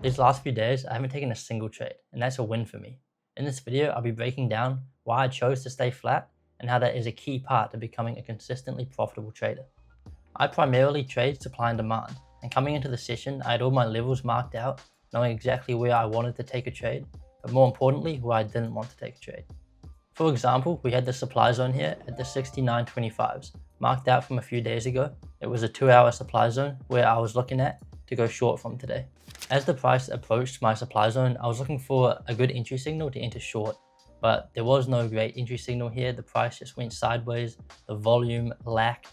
These last few days, I haven't taken a single trade, and that's a win for me. In this video, I'll be breaking down why I chose to stay flat and how that is a key part to becoming a consistently profitable trader. I primarily trade supply and demand, and coming into the session, I had all my levels marked out, knowing exactly where I wanted to take a trade, but more importantly, where I didn't want to take a trade. For example, we had the supply zone here at the 69.25s, marked out from a few days ago. It was a 2-hour supply zone where I was looking at to go short from today. As the price approached my supply zone, I was looking for a good entry signal to enter short, but there was no great entry signal here. The price just went sideways, the volume lacked.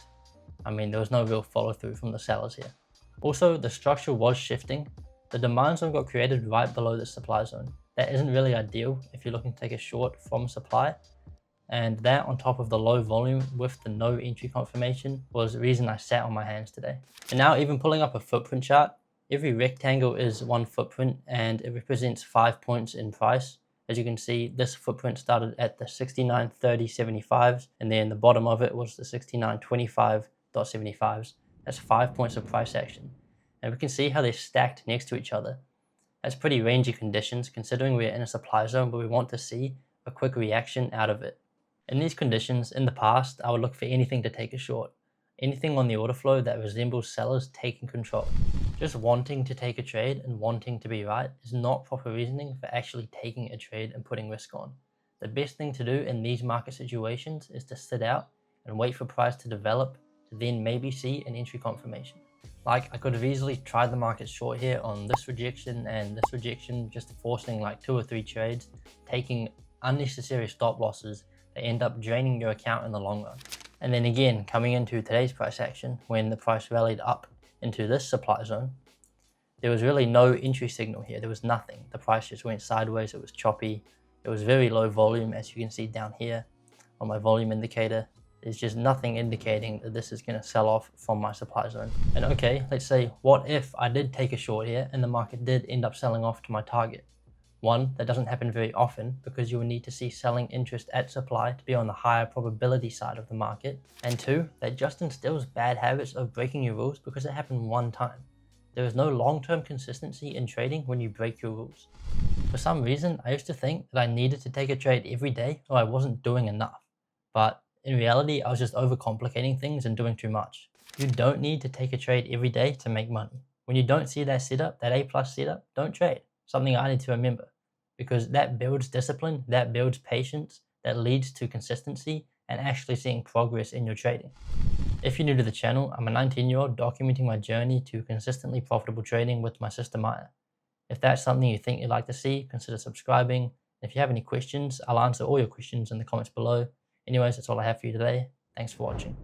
There was no real follow through from the sellers here. Also, the structure was shifting. The demand zone got created right below the supply zone. That isn't really ideal if you're looking to take a short from supply. And that on top of the low volume with the no entry confirmation was the reason I sat on my hands today. And now even pulling up a footprint chart, every rectangle is one footprint and it represents 5 points in price. As you can see, this footprint started at the 69.30.75s and then the bottom of it was the 69.25.75s. That's 5 points of price action. And we can see how they're stacked next to each other. That's pretty rangy conditions considering we're in a supply zone, but we want to see a quick reaction out of it. In these conditions, in the past, I would look for anything to take a short. Anything on the order flow that resembles sellers taking control. Just wanting to take a trade and wanting to be right is not proper reasoning for actually taking a trade and putting risk on. The best thing to do in these market situations is to sit out and wait for price to develop to then maybe see an entry confirmation. Like, I could have easily tried the market short here on this rejection and this rejection, just forcing like 2 or 3 trades, taking unnecessary stop losses that end up draining your account in the long run. And then again, coming into today's price action, when the price rallied up into this supply zone, there was really no entry signal here. There was nothing. The price just went sideways. It was choppy. It was very low volume, as you can see down here on my volume indicator. There's just nothing indicating that this is going to sell off from my supply zone. And okay, let's say, what if I did take a short here and the market did end up selling off to my target? One, that doesn't happen very often because you will need to see selling interest at supply to be on the higher probability side of the market. And two, that just instills bad habits of breaking your rules because it happened one time. There is no long-term consistency in trading when you break your rules. For some reason, I used to think that I needed to take a trade every day or I wasn't doing enough. But in reality, I was just overcomplicating things and doing too much. You don't need to take a trade every day to make money. When you don't see that setup, that A+ setup, don't trade. Something I need to remember. Because that builds discipline, that builds patience, that leads to consistency and actually seeing progress in your trading. If you're new to the channel, I'm a 19-year-old documenting my journey to consistently profitable trading with my sister Maya. If that's something you think you'd like to see, consider subscribing. If you have any questions, I'll answer all your questions in the comments below. Anyways, that's all I have for you today. Thanks for watching.